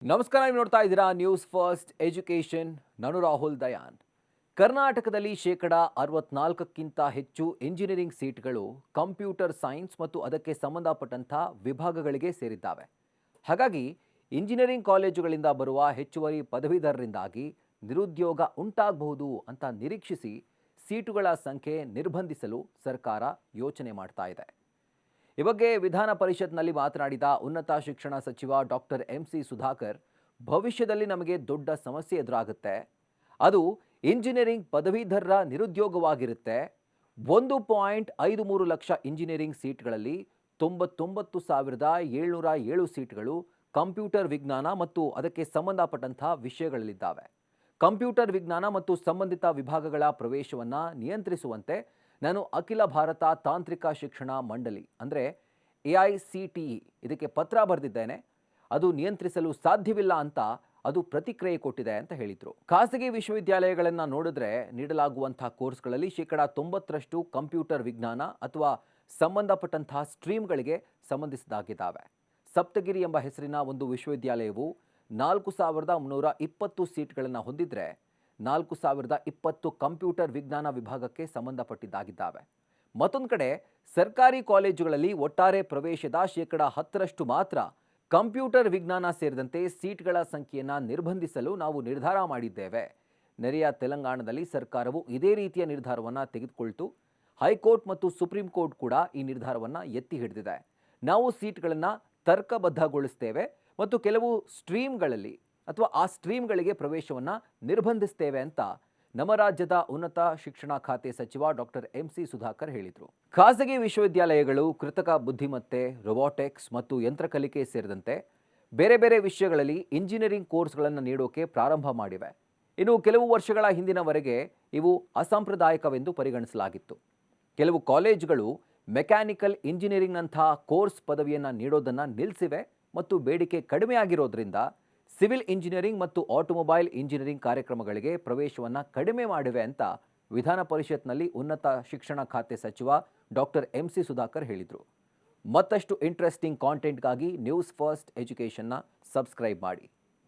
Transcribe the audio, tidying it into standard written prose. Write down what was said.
ನಮಸ್ಕಾರ, ನೀವು ನೋಡ್ತಾ ಇದ್ದೀರಾ ನ್ಯೂಸ್ ಫಸ್ಟ್ ಎಜುಕೇಷನ್. ನಾನು ರಾಹುಲ್ ದಯಾನ್. ಕರ್ನಾಟಕದಲ್ಲಿ 64ಕ್ಕಿಂತ ಹೆಚ್ಚು ಇಂಜಿನಿಯರಿಂಗ್ ಸೀಟ್ಗಳು ಕಂಪ್ಯೂಟರ್ ಸೈನ್ಸ್ ಮತ್ತು ಅದಕ್ಕೆ ಸಂಬಂಧಪಟ್ಟಂಥ ವಿಭಾಗಗಳಿಗೆ ಸೇರಿದ್ದಾವೆ. ಹಾಗಾಗಿ ಇಂಜಿನಿಯರಿಂಗ್ ಕಾಲೇಜುಗಳಿಂದ ಬರುವ ಹೆಚ್ಚುವರಿ ಪದವೀಧರರಿಂದಾಗಿ ನಿರುದ್ಯೋಗ ಉಂಟಾಗಬಹುದು ಅಂತ ನಿರೀಕ್ಷಿಸಿ ಸೀಟುಗಳ ಸಂಖ್ಯೆ ನಿರ್ಬಂಧಿಸಲು ಸರ್ಕಾರ ಯೋಚನೆ ಮಾಡ್ತಾ ಇದೆ. ಈ ಬಗ್ಗೆ ವಿಧಾನ ಪರಿಷತ್ನಲ್ಲಿ ಮಾತನಾಡಿದ ಉನ್ನತ ಶಿಕ್ಷಣ ಸಚಿವ ಡಾಕ್ಟರ್ ಎಂಸಿ ಸುಧಾಕರ್, ಭವಿಷ್ಯದಲ್ಲಿ ನಮಗೆ ದೊಡ್ಡ ಸಮಸ್ಯೆ ಎದುರಾಗುತ್ತೆ. ಅದು ಇಂಜಿನಿಯರಿಂಗ್ ಪದವೀಧರರ ನಿರುದ್ಯೋಗವಾಗಿರುತ್ತೆ. 1.53 ಲಕ್ಷ ಇಂಜಿನಿಯರಿಂಗ್ ಸೀಟ್ಗಳಲ್ಲಿ 99,707 ಸೀಟ್ಗಳು ಕಂಪ್ಯೂಟರ್ ವಿಜ್ಞಾನ ಮತ್ತು ಅದಕ್ಕೆ ಸಂಬಂಧಪಟ್ಟಂಥ ವಿಷಯಗಳಲ್ಲಿದ್ದಾವೆ. ಕಂಪ್ಯೂಟರ್ ವಿಜ್ಞಾನ ಮತ್ತು ಸಂಬಂಧಿತ ವಿಭಾಗಗಳ ಪ್ರವೇಶವನ್ನು ನಿಯಂತ್ರಿಸುವಂತೆ ನಾನು ಅಖಿಲ ಭಾರತ ತಾಂತ್ರಿಕ ಶಿಕ್ಷಣ ಮಂಡಳಿ ಅಂದರೆ AICTE ಇದಕ್ಕೆ ಪತ್ರ ಬರೆದಿದ್ದೇನೆ. ಅದು ನಿಯಂತ್ರಿಸಲು ಸಾಧ್ಯವಿಲ್ಲ ಅಂತ ಅದು ಪ್ರತಿಕ್ರಿಯೆ ಕೊಟ್ಟಿದೆ ಅಂತ ಹೇಳಿದರು. ಖಾಸಗಿ ವಿಶ್ವವಿದ್ಯಾಲಯಗಳನ್ನು ನೋಡಿದ್ರೆ ನೀಡಲಾಗುವಂಥ ಕೋರ್ಸ್ಗಳಲ್ಲಿ 90% ಕಂಪ್ಯೂಟರ್ ವಿಜ್ಞಾನ ಅಥವಾ ಸಂಬಂಧಪಟ್ಟಂತಹ ಸ್ಟ್ರೀಮ್ಗಳಿಗೆ ಸಂಬಂಧಿಸಿದಾಗಿದ್ದಾವೆ. ಸಪ್ತಗಿರಿ ಎಂಬ ಹೆಸರಿನ ಒಂದು ವಿಶ್ವವಿದ್ಯಾಲಯವು 4,320 ಸೀಟ್ಗಳನ್ನು ಹೊಂದಿದ್ರೆ 4,020 ಕಂಪ್ಯೂಟರ್ ವಿಜ್ಞಾನ ವಿಭಾಗಕ್ಕೆ ಸಂಬಂಧಪಟ್ಟಿದ್ದಾಗಿದ್ದಾವೆ. ಮತ್ತೊಂದು ಕಡೆ ಸರ್ಕಾರಿ ಕಾಲೇಜುಗಳಲ್ಲಿ ಒಟ್ಟಾರೆ ಪ್ರವೇಶದ 10% ಮಾತ್ರ ಕಂಪ್ಯೂಟರ್ ವಿಜ್ಞಾನ ಸೇರಿದಂತೆ ಸೀಟ್ಗಳ ಸಂಖ್ಯೆಯನ್ನು ನಿರ್ಬಂಧಿಸಲು ನಾವು ನಿರ್ಧಾರ ಮಾಡಿದ್ದೇವೆ. ನೆರೆಯ ತೆಲಂಗಾಣದಲ್ಲಿ ಸರ್ಕಾರವು ಇದೇ ರೀತಿಯ ನಿರ್ಧಾರವನ್ನು ತೆಗೆದುಕೊಳ್ತು. ಹೈಕೋರ್ಟ್ ಮತ್ತು ಸುಪ್ರೀಂ ಕೋರ್ಟ್ ಕೂಡ ಈ ನಿರ್ಧಾರವನ್ನು ಎತ್ತಿ ಹಿಡಿದಿದೆ. ನಾವು ಸೀಟ್ಗಳನ್ನು ತರ್ಕಬದ್ಧಗೊಳಿಸ್ತೇವೆ ಮತ್ತು ಕೆಲವು ಸ್ಟ್ರೀಮ್ಗಳಲ್ಲಿ ಅಥವಾ ಆ ಸ್ಟ್ರೀಮ್ಗಳಿಗೆ ಪ್ರವೇಶವನ್ನು ನಿರ್ಬಂಧಿಸ್ತೇವೆ ಅಂತ ನಮ್ಮ ರಾಜ್ಯದ ಉನ್ನತ ಶಿಕ್ಷಣ ಖಾತೆ ಸಚಿವ ಡಾಕ್ಟರ್ ಎಂಸಿ ಸುಧಾಕರ್ ಹೇಳಿದರು. ಖಾಸಗಿ ವಿಶ್ವವಿದ್ಯಾಲಯಗಳು ಕೃತಕ ಬುದ್ಧಿಮತ್ತೆ, ರೊಬಾಟಿಕ್ಸ್ ಮತ್ತು ಯಂತ್ರ ಕಲಿಕೆ ಸೇರಿದಂತೆ ಬೇರೆ ಬೇರೆ ವಿಷಯಗಳಲ್ಲಿ ಇಂಜಿನಿಯರಿಂಗ್ ಕೋರ್ಸ್ಗಳನ್ನು ನೀಡೋಕೆ ಪ್ರಾರಂಭ ಮಾಡಿವೆ. ಇನ್ನು ಕೆಲವು ವರ್ಷಗಳ ಹಿಂದಿನವರೆಗೆ ಇವು ಅಸಾಂಪ್ರದಾಯಿಕವೆಂದು ಪರಿಗಣಿಸಲಾಗಿತ್ತು. ಕೆಲವು ಕಾಲೇಜುಗಳು ಮೆಕ್ಯಾನಿಕಲ್ ಇಂಜಿನಿಯರಿಂಗ್ನಂಥ ಕೋರ್ಸ್ ಪದವಿಯನ್ನು ನೀಡೋದನ್ನು ನಿಲ್ಲಿಸಿವೆ ಮತ್ತು ಬೇಡಿಕೆ ಕಡಿಮೆಯಾಗಿರೋದ್ರಿಂದ ಸಿವಿಲ್ ಇಂಜಿನಿಯರಿಂಗ್ ಮತ್ತು ಆಟೋಮೊಬೈಲ್ ಇಂಜಿನಿಯರಿಂಗ್ ಕಾರ್ಯಕ್ರಮಗಳಿಗೆ ಪ್ರವೇಶವನ್ನು ಕಡಿಮೆ ಮಾಡಿವೆ ಅಂತ ವಿಧಾನ ಪರಿಷತ್ನಲ್ಲಿ ಉನ್ನತ ಶಿಕ್ಷಣ ಖಾತೆ ಸಚಿವ ಡಾಕ್ಟರ್ ಎಂಸಿ ಸುಧಾಕರ್ ಹೇಳಿದರು. ಮತ್ತಷ್ಟು ಇಂಟ್ರೆಸ್ಟಿಂಗ್ ಕಾಂಟೆಂಟ್ಗಾಗಿ ನ್ಯೂಸ್ ಫಸ್ಟ್ ಎಜುಕೇಷನ್ನ ಸಬ್ಸ್ಕ್ರೈಬ್ ಮಾಡಿ.